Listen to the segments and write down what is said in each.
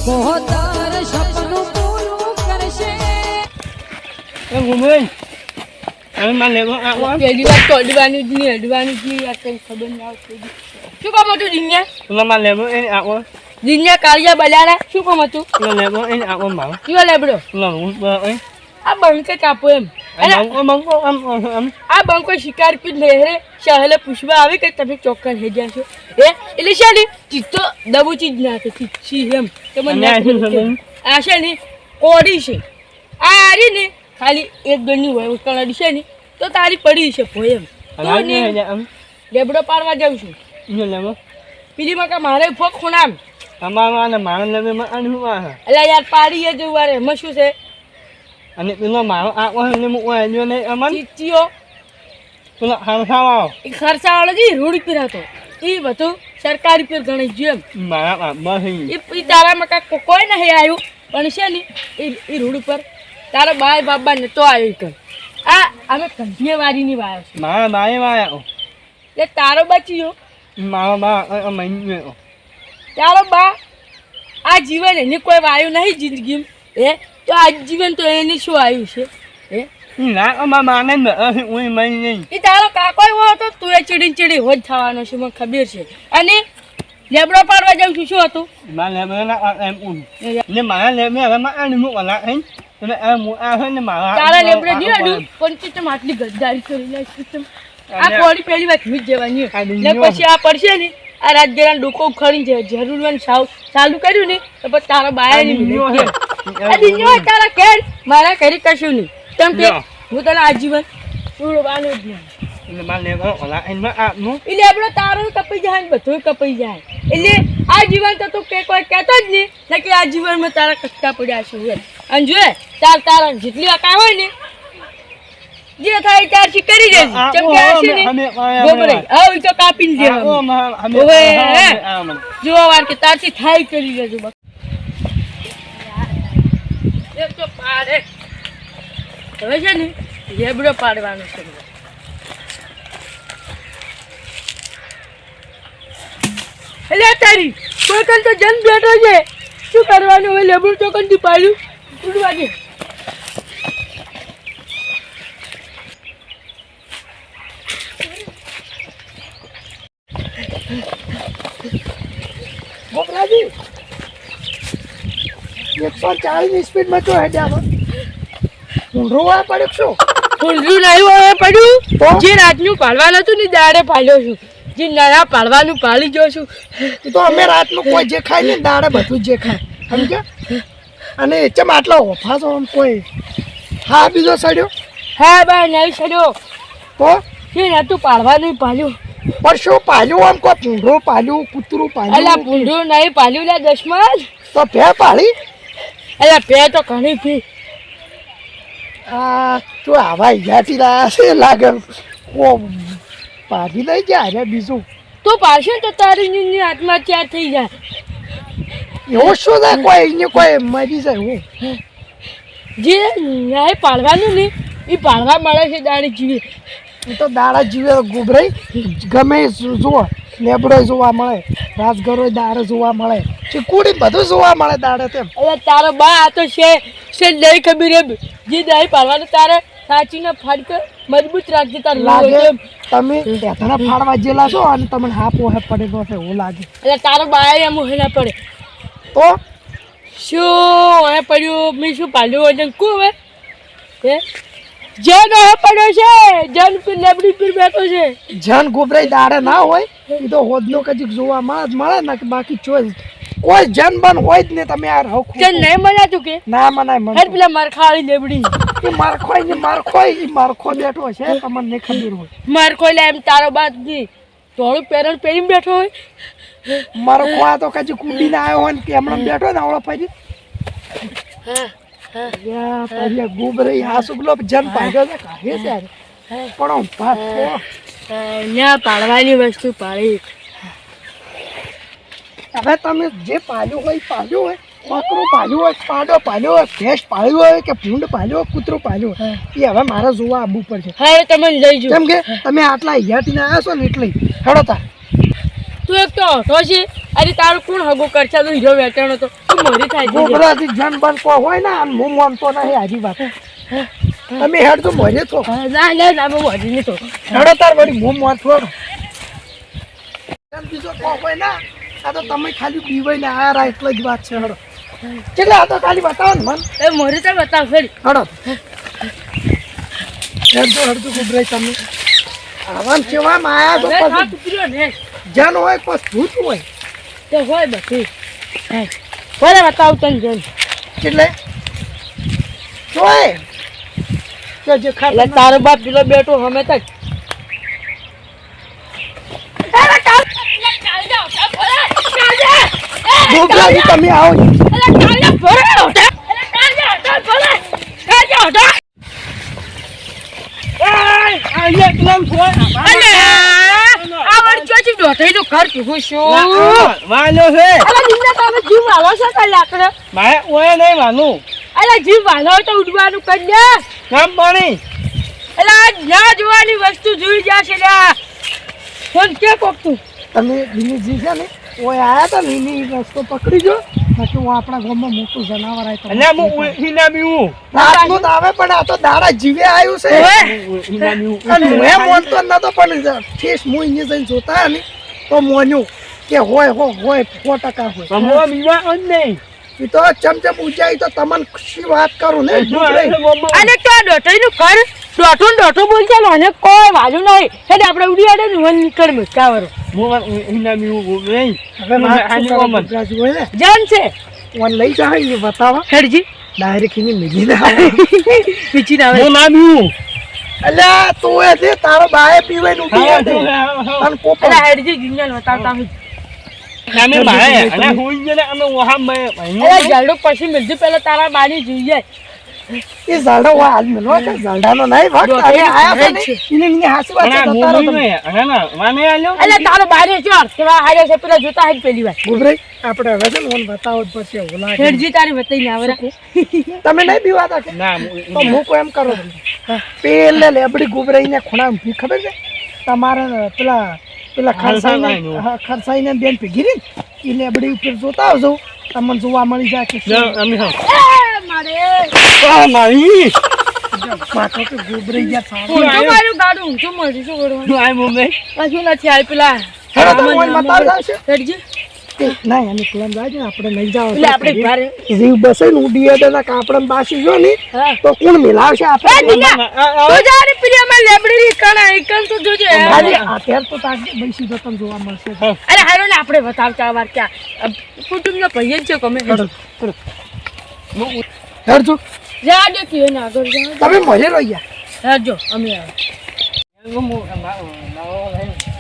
પોતાર સપનું પૂરું કરશે એ ગુમઈ હવે માં લેવો આ પેલી વાત તો અડવાની જ નહીં આ કઈ ખબર ના આવતી શું કામ હતું દિન્યા તું માં લેવો એ આવો દિન્યા કાળિયા બલારા શું કામ હતું તું લેવો એ આવો માં કયો લેબડો તું આ બંકે કાપો એમ આ બંકો શિકાર પી લહેરે શહેલે પૂછવા આવે કે તમે ચોક્કસ હે ગયા છો એટલે છે ને ચીતો દબુચી જ નાખે ચીચી એમ તમને આ છે ને કોડી છે આ આરી ને ખાલી એક ગણની હોય ઉકળાડી છે ને તો તારી પડી છે ભોય એમ લેબડો પાડવા જાઉં છું પેલી મકા મારે ફોક ખૂણામ અમારા મારે લેવે માં અનહુવા એટલે યાર પાડી એ જવું વારે એમાં શું છે અને પેલો મારો આવો ને મૂકવા જો ને અમન ચીચીઓ પેલો ખર્ચાવાળો એ ખર્ચાવાળો જે રૂડ પર હતો એ બધું સરકારી પર ગણી ગયું એમ મારા બસ એ તારામાં કાંઈ કોઈ નહીં આવ્યું પણ છે ને એ રૂડ ઉપર તારા બાય બાબા નતો આવ્યો કર આ અમે કંઠીએ વારીની વાયો છે મારા બાએ વાયા એટલે તારો બચ્યો મારો બા મહિને તારો બા આ જીવન એને કોઈ વાયું નહીં જિંદગીમાં તો આ જીવન તો એને શું આવ્યું છે ના અમારા માને હું મહિને એ તારો કાકો એવો હતો તું એ ચીડી હોજ થવાનો છે મને ખબર છે અને લેબડો પાડવા જાઉં છું શું હતું મારા લેબડા એમ ને મારા લેબે હવે માં આને મૂકવાના હે એટલે આ મુ આ હે ને મારા તારા લેબડે ની અડું પણ તું આટલી ગદ્દારી કરી લે સિસ્ટમ આ કોડી પહેલી વાત મિત જવાની ને પછી આ પડશે ને આ રાજ્યના ડોકો ખરી છે જરૂર ચાલુ કર્યું ને તો પછી તારા બાય ની આ દિન્યો તારા કેર મારા કરી કશું નહીં તમ કે હું તને આજીવન છોડવાનું જ નહીં એટલે મારા લેબડા ઓલા એમાં આ નું એ લેબડો તારો કપાઈ જાય ને બધું કપાઈ જાય એટલે આ જીવન તો તું કે કોઈ કહેતો જ નહીં ને કે આ જીવનમાં તારા કટકા પડ્યા છે એમ અને જો તારા જેટલી અકા હોય ને જે થાય ત્યારથી કરી દેજે કેમ કે આ છે ને ગોબરે આવ તો કાપીને દે જો વાર કે તારથી થાય કરી દેજો બસ એક તો પાડે હવે છે ને લેબડો પાડવાનો છે એટલે તારી કોઈ કન તો જન બેઠો છે શું કરવાનું હવે લેબડો ચોકનથી પાડ્યું ઉડવા દે ગોપરાજી 140 સ્પીડમાં તો હેડ્યા ઊંધું પડ્યું શું ઊંધું નહીં હોય પડ્યું જે રાતનું પાડવાનું હતું ને દાડે પાડ્યો છું જે નાના પાડવાનું પાડી ગયો છું તો અમે રાતનું કોઈ જે ખાય ને દાડે બધું જે ખાય સમજ્યા અને ચમ આટલા ઓફા છો કોઈ હા બીજો સડ્યો હા ભાઈ નહીં સડ્યો તો જે નતું પાડવાનું પાડ્યું પણ શું પાલ્યું આમ કોઈ પૂંઢું પાલ્યું કૂતરું અલા પાલ્યું પૂંઢું નહીં પાડ્યું લે દસમાં તો ભે પાડી અલા પે તો ઘણી પી આ તો આવા યાથી રહ્યા છે લાગે ઓ પાડી લઈ જાય અરે બીજું તો પાડશે તો તારી ની આત્મહત્યા થઈ જાય એવું શું થાય કોઈ અહીંયા કોઈ મરી જાય હું જે નહીં પાડવાનું ને એ પાડવા મળે છે દાડી જીવે એ તો દાડા જીવે ગુબરાઈ ગમે જુઓ લેબડો જોવા મળે રાજગરો દાડે જોવા મળે ચીકુડી બધું જોવા મળે દાડે તેમ એટલે તારો બા આ તો છે નહીં ખબર એમ જે દહીં પાડવાનું તારે સાચીને ફાડક મજબૂત રાખજે તાર લાગે તમે એથણા ફાડવા જેલા છો અને તમને હાફ ઓહે પડેલો છે એવું લાગે એટલે તારો બા એમ ના પડે તો શું હે પડ્યું મેં શું પાડ્યું વજન કુ હવે હે જન હે પડ્યો છે જન પર લેબડી પર બેઠો છે જન ગુબરાઈ દાડે ના હોય એ તો હોદનો કજીક જોવા મળે ને કે બાકી કોઈ જન બન હોય જ ને તમે યાર હો જન નહીં મનાતું કે ના મનાય મને હે પેલા મરખાળી લેબડી એ મારખો બેઠો છે તમને નહીં ખબર હોય મરખો લે એમ તારો બાદ જી થોડું પેરણ પહેરીને બેઠો હોય મારખો આ તો કજી કુડીને આવ્યો હોય ને કે હમણાં બેઠો ને આવડો ફરી યા પહેલે ગુબરાઈ હાસુગલો જન પાડ્યો છે કાહે છે યાર પણ ન્યા પાડવાની વસ્તુ પાડી હવે તમે જે પાલ્યું હોય બકરું પાલ્યું હોય પાડો પાલ્યો હોય ભેંસ પાળ્યું હોય કે ભૂંડ પાલ્યો હોય કૂતરું પાલ્યું હોય એ હવે મારે જોવા આવવું પડશે હા તમે લઈ જાઓ કેમ કે તમે આટલા હિયાટીને આવ્યા છો ને એટલે હેડો તા તું એક તો ઓટો છે અરે તારું કોણ હગો કરશે તો હીરો વેચાણો તો તું મરી થાય છે ગોબરાથી જન બન કો હોય ને આમ હું માનતો નહીં હાજી વાત તમે હેડ તો મરે છો ના ના ના બહુ હજી નહીં તો હેડો તાર વળી હું માનતો બીજો કો હોય ના આ તો તમે ખાલી પીવાય ને આ એટલે જ વાત છે હેડો એટલે આ તો ખાલી બતાવો ને મન એ મરી તો બતાવ ફરી હેડો હેડજો ગોબરાઈ તમે આવામ કેવા માયા તો ખા પછી ટુકડ્યો ને જન હોય પછી ભૂત હોય તો હોય બધું બોલે બતાવ તને જન એટલે જોય કે જે એટલે ખાતા તારો બાપ પેલો બેઠો હમે તક ગોબરાજી તમે આવો ને. વાલો છે મારે ઓય નહીં માનું ઉડવાનું કરી દે કામ પાણી ના જોવાની વસ્તુ જોઈ જશે ફોન કે કોક તું તમે દિનેશજી છે ને ઓય આયા હતા ને એની રસ્તો પકડી જો બાકી હું આપણા ગામમાં મોટું જનાવર આવે અને હું હિના બીવું રાતનું તો આવે પણ આ તો દાડા જીવે આવ્યું છે હિના બીવું અને મેં મોનતો નતો પણ ઠેસ હું અહીંયા જઈને જોતા ને તો મોન્યું કે હોય 100% હોય સમો બીવા જ નહીં એ તો ચમચમ ઊંચાઈ તો તમને ખુશી વાત કરું ને અને તો ડોટોઈનું કર ડોટો બોલશે ને અને કોઈ વાજુ નહીં એટલે આપણે ઉડી આડે ને વન નીકળ મુકાવરો હિના બીવું નહીં હવે મારા ગોબરાજી હોય ને જાન છે ઓન લઈ જાય ને બતાવા હેડજી ડાયરેક્ટ એની મિલી ના આવે પીચી ના આવે હું ના બીવું અલ્યા તું એ જે તારો બાએ પીવાય નું પીવે છે અને કોપર એટલે હેડજી જુંજલ બતાવતા હું અમે મારે અને હું ને અમે વહા મે એટલે જલ્ડો પછી મિલજી પેલા તારા બાની જોઈએ એ ઝાડો હોય આજ મેલો કે ઝાડાનો નહીં ભાગ તમે આયા છો ને એને એને હાસી વાત અને બતારો હું તમે ને ના માને આલ્યો એટલે તારો બાની છે કેવા હારે છે પેલા જોતા હજ પેલી વાર ગુબરાઈ આપણે હવે છે ને ઓન બતાવો જ પછી ઓલા હેડજી તારી બતાઈ ના આવરા તમે નહીં પીવાતા કે ના તો હું કોઈ એમ કરો પેલે લેબડી ગુબરાઈને ખૂણામાં ભી ખબર છે તમારે પેલા ખરસાઈને બેન પીગી ને એ લેબડી ઉપર જોતા આવજો તમને જોવા મળી જાય કે અમે હા મારે મારી પાછો કે ગુબરાઈ ગયા સારું ઊંચું મારું ગાડું ઊંચું મળ્યું શું કરવાનું હું આઈ મમ્મી પાછું નથી આવી પેલા હેડો તો ઓન બતાવ જાવશે હેડજી ના એને પ્લાન જાય ને આપણે નહીં જાવ એટલે આપણે ભારે જીવ બસે ને ઉડી એડના કાપડન બાસી જો ને હા તો કોણ મિલાવશે આપણે તું જારે પેલી અમે લેબડી કણા એકન તો જોજે ખાલી અત્યારે તો તાક બેસી તો તમને જોવા મળશે અરે હારો ને આપણે બતાવતા વાર ક્યાં કુટુંબનો ભાઈ જ છે કમે હેડજો જા દે કે ને આગળ જા તમે મરે રહ્યા હેડજો અમે આવે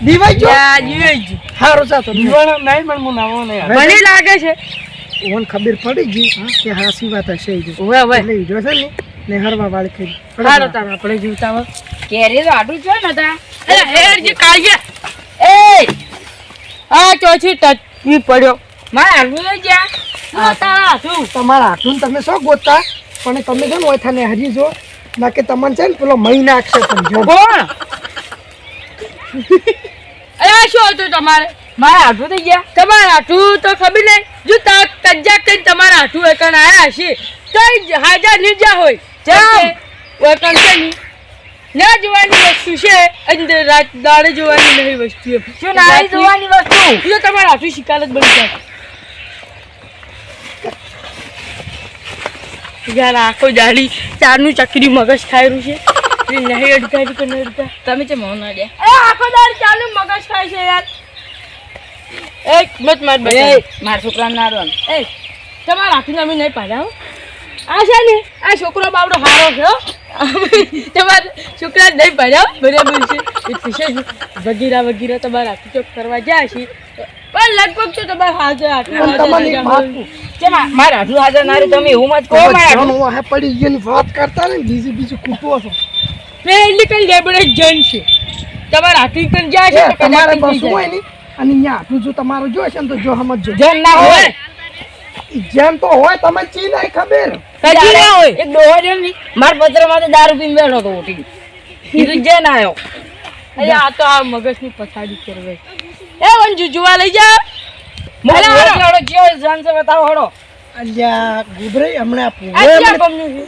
દીવાઈ જો યા જીવેજી હારો જાતો દીવાના નહીં પણ હું નાવો નહીં મને લાગે છે ઓન ખબર પડી ગઈ કે હાસી વાત હશે ઈ ઓવે ઓવે એટલે ઈ જો છે ને હરવા વાળી કરી હારો તાર આપણે જીવતા હો કેરી તો આડું છે ને તા અરે હેરજી કાળજે એ આ ચોથી ટચી પડ્યો મારા આડું જા આ તારા તું તમારા હાથું તમે શું ગોતતા પણ તમે છે ને ઓથાને હરી જો ના કે તમને છે ને પેલો મહી નાખશે પણ જો કોણ અરે શું હતું તમારે મારા હાથું થઈ ગયા તમારા હાથું તો ખબર નહીં જો કજ્જા કઈ તમારા હાથું એકણ આયા હશે તો હાજર લીજા હોય જેમ એકણ છે ની ના જોવાની વસ્તુ છે અંદર રાત દાડે જોવાની નહીં વસ્તુ શું ના જોવાની વસ્તુ જો તમારા હાથું શિકાર જ બની જાય યાર આખો જાડી ચારનું ચકરી મગજ ખાઈ રહ્યું છે નહીં અડધા કે નહીં અડધા તમે છે મોન અડ્યા આખો દાડી ચારનું મગજ ખાય છે યાર એક મત માર ભાઈ માર છોકરા ના રોન એ તમારા હાથીને અમે નહીં પાડ્યા આ છે ને આ છોકરો બાવડો હારો છે તમારા છોકરા નહીં પાડ્યા બરાબર છે વગેરે તમારા હાથી ચોક કરવા જાય છે પણ લગભગ તો તમારા હાજર મારા હાથું હાજર ના રે તમે એવું મત કહો મારા પડી ગયેલી વાત કરતા ને બીજું કૂટવો છો પેલી કઈ લેબડે જન છે તમારા હાથી કઈ જાય છે તો તમારે બસવું હોય ને અને અહીંયા હાથું જો તમારું જોઈશે ને તો જો સમજજો જન ના હોય જેમ તો હોય તમે ચી નહીં ખબર કદી ના હોય એક ડોહો જેમ ની માર પત્રમાં તો દારૂ પીને બેઠો તો ઉઠી કીધું જે ના આવ્યો અરે આ તો આ મગજની પછાડી કરવે એ વંજુ જોવા લઈ જા અલ્યા ગુબરાઈ હમણાં આ ગમનું છે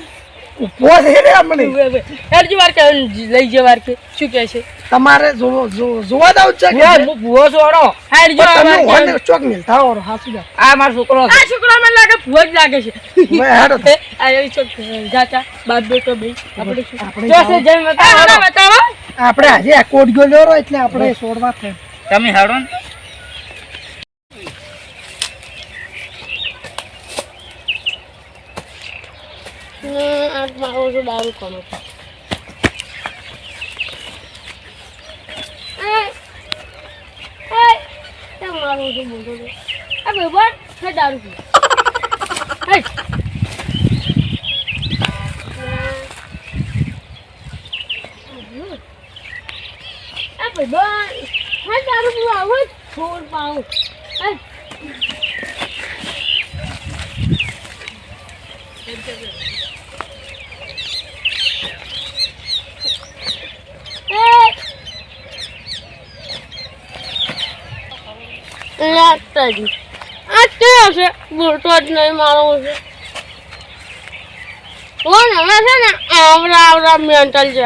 ઉભો છે રે હમણાં. હેડજી વાર કે લઈ જે વાર કે શું કહે છે તમારે જોવા દાવ છે કે હું ભૂવો છોડો હેડજો આ તમે વાર ઓને ચોક મિલતા હો હાસુ જા આ મારો છોકરો આ છોકરો મને લાગે ભૂવો જ લાગે છે વે હેડો આ એ ચોક જાતા બાપ બેટો બે આપણે શું આપણે જોશે જઈ બતાવો આપણે આજે આ કોટ ગયો લેરો એટલે આપણે છોડવા થાય. તમે હેડો ને આ મારો જો દારૂ કોનો મારો જો બોલો આ બેબર છે દારૂ પી આ બેબર હા દારૂ પીવા આવો છોડ પાઉં હશે બોલતો જ નહીં મારો છે કોણ હવે છે ને આવરા મેન્ટલ છે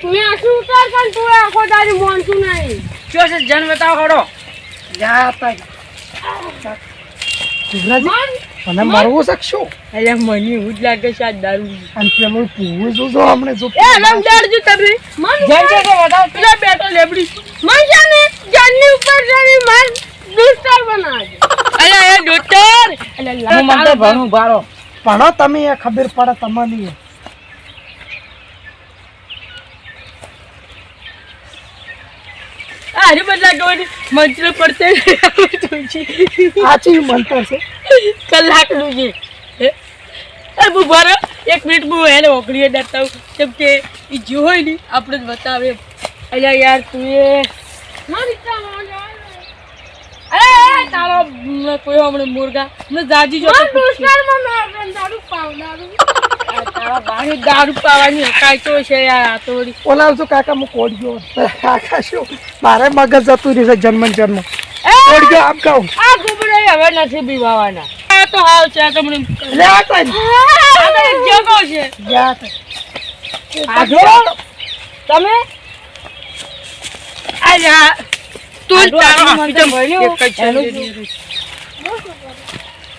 તું શું ઉતાર પણ તું આખો તારી મોનતું નહીં શું છે જન્મ બતાવો ખડો જા તા ગુબરાજી મને મારવું શકશો અલ્યા મને એવું જ લાગે છે આ દારૂ અને પેલું પૂવું જો હમણે જો એ રમદાર જો તમે જન કે બતાવ પેલા બેટો લેબડી મન છે ને જનની ઉપર જની મન દોસ્તર બનાવજો અલ્યા એ દોસ્તર અલ્યા હું મને ભણું બારો ભણો તમે એ ખબર પડે તમને અરે બદલા ગોડી મંત્ર પડતે આચી મંતર છે કલાક નું છે એ બુબારો 1 મિનિટ હું એને ઓકળીએ ડરતા કેમ કે ઈ જોઈ ની આપણે જ બતાવે અલ્યા યાર તું એ મારી અરે તારો કોઈ હમણે મુર્ગા ને જાજી જો દોસ્તર મને દારૂ પાવનારું તારા બાણી દારૂ પાવાની હકાય તો છે યાર આ તો વળી ઓલા જો કાકા હું કોડ ગયો કાકા શું મારે મગજ જતું રહેશે જન્મ કોડ ગયો આપ કહું આ ગુબડે હવે નથી બીવાવાના આ તો હાલ છે આ તો મને લે આ તો આ તો એક જગો છે જા આ જો તમે આયા તું તારો આપી દે ભણ્યો એક જ છે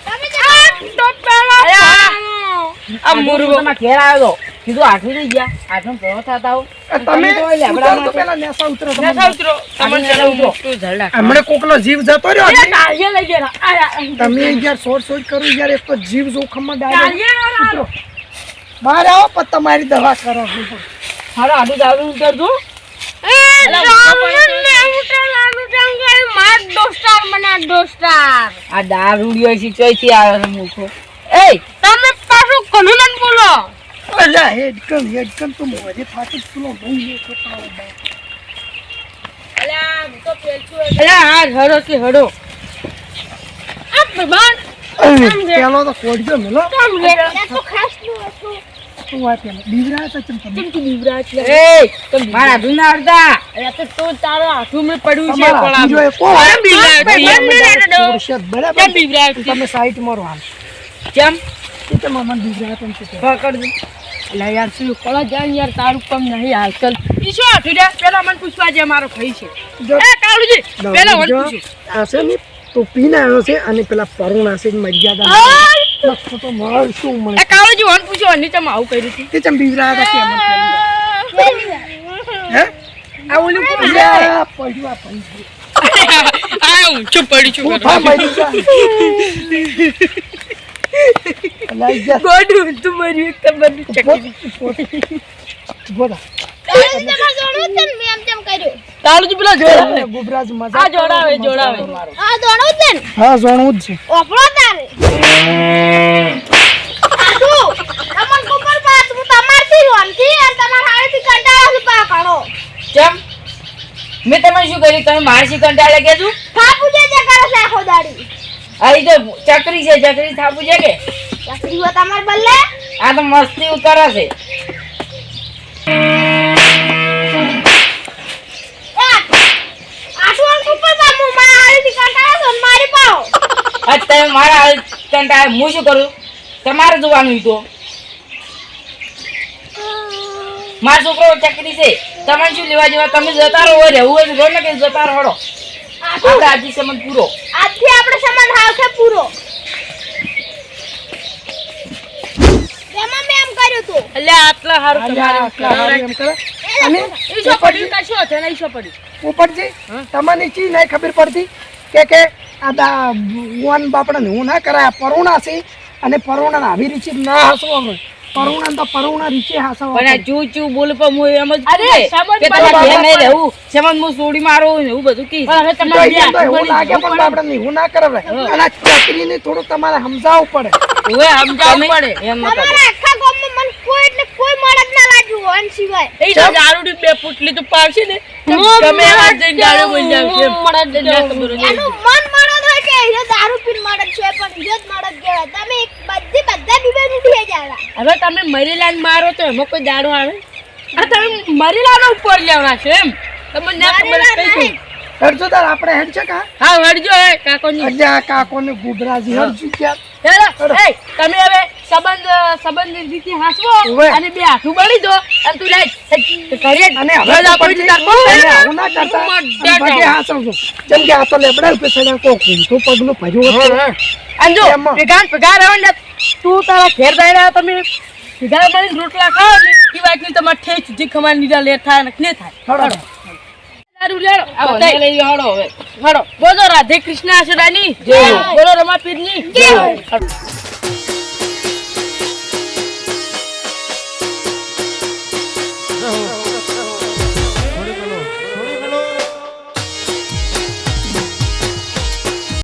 તમે જા તો પેલા આ મુરગો માં ઘેર આવ્યો તો કીધું આઠમી થઈ ગયા આઠમ પૂરો થતા હો તમે તો પેલા નેસા ઉતરો નેસા ઉતરો તમને ચલો ઉતરો તું જલડા હમણે કોકનો જીવ જતો રહ્યો અરે કાળિયા લઈ ગયા તમે યાર સોડ કરું યાર એક તો જીવ જોખમમાં ડાળો કાળિયા ઉતરો બહાર આવો પણ તમારી દવા કરો હારા આડું દારૂ ઉતર દો એ આ દારૂડિયો છે ચોઈથી આવે છે મૂકો એ તમે પાછું કોનું નામ બોલો અલ્યા હેડકન તો મોજે થાકી પેલો ભાઈ છોકરો અલ્યા હા હડો છે હડો આ ભગવાન પેલો તો કોડ ગયો મેલો તો ખાસ નું હતું શું વાત પેલો બીવરા તો ચમ તમે તું બીવરા છે એ તો મારા દુના અડધા અરે તો તું તારો હાથું મે પડ્યું છે કોળા બીજો એક કોણ કેમ બીવરા બરાબર બીવરા તમે સાઈડ મારો હાલ કેમ તે મમન બીવરા તમે શું પકડ દે અલા યાર શું કોળા જાન યાર તારું કમ નહીં હાલકલ ઈ શું આઠુડા પેલા મને પૂછવા જે મારો ભાઈ છે એ કાળુજી પેલા વન પૂછો આ છે ને તો પીને આવ્યો છે અને પેલા પરુણા છે મર્યાદા લખતો તો માર શું મને એ કાળુજી વન પૂછો અને તમે આવું કર્યું હતું તે ચમ બીવરા હતા કે હે આ ઓલું અલ્યા પડ્યું આ આ હું ચૂપ પડી છું હા મરી જા અલ્યા યાર ગોડું તું મરી એક તબની ચકી બોલા તાળુજી પેલા જોડાવે ગુબરાજ મજા આ જોડાવે હા જોણું જ છે કેમ મેં તમે શું કર્યું તમે મારસી કંટાળે કીધું આ તો ચકરી છે ચકરી થાપુ છે કે આ તો મસ્તી ઉતારે છે મારા કંટાળે હું શું કરું તમારે જોવાનું તો મારો છોકરો ચકરી છે તમે શું લેવા જેવા તમે જતા રહો રહેવું હોય તો ને કે જતા રહો આપણે આજે સંબંધ પૂરો આજથી આપણો સંબંધ આવશે પૂરો એમાં મેં એમ કર્યું તું એટલે આટલા સારું અલ્યા, આટલા હારું એમ કરે. અને એ શું પડ્યું કશું હતું નહીં શું પડ્યું ઉપરથી તમને ચી નહીં ખબર પડતી કે આ વન બાપડાને હું ના કરાય પરુણા છે અને પરુણા આવી રીતે ના હસવાનું પરુણા તો પરુણા રીતે હસવા પણ આ ચૂ ચૂ બોલ પર હું એમ જ અરે, સંબંધ કે તમારે બરાબર. ઘેર નહીં રહેવું સંબંધ હું છોડી મારું ને એવું બધું કી હવે એવું લાગે પણ બાપડાને હું ના કરાય અને આ છોકરીને થોડું તમારે સમજાવવું પડે હવે સમજાવવું પડે એમ ન કરે તમારા આખા ગામમાં મને કોઈ એટલે કોઈ મળદ ના લાગ્યું વન સિવાય એ તો દારૂડી બે પુટલી તો પાવશે ને તમે એવા જઈને દારૂ બોલી આવશે એનું મન મળદ હોય કે એ દારૂ પીને મળદ છે પણ એ જ મળદ કહેવાય તમે બધા બીબે ઉઠી જાડા હવે તમે મરીલાને મારો તો એમાં કોઈ દાડો આવે આ તમે મરીલાનો ઉપર લેવાના છે એમ તમને ના ખબર કઈ હરજો તાર આપણે હેડ છે કા હા વળજો હે કાકોની અજા કાકોને ગુબરાજી હરજુ ક્યાં હેલો એ તમે હવે સંબંધ રીતે હાસવો ઓવે. અને બે હાથું બળી દો અને તું લઈ કરીએ અને હવે બધા તો પડી પછી તાર બહુ એને આવું ના કરતા અને પછી હાસવજો જેમ કે આ તો લેબડા ઉપર ચડ્યા તો ઊંધું પગલું ભર્યું હતું અને જો એમાં. પગાર આવે ને તું તારા ઘેર જઈને તમે પગાર મળીને રોટલા ખાઓ ને એ વાતની તમારે ઠેચ સુધી ખમાર નીડા લેટ થાય ને ને થાય હળો. દારૂ લેડો આવો લઈ હળો હવે હળો બોલો રાધે કૃષ્ણ આશરાની જય બોલો રમા પીરની જય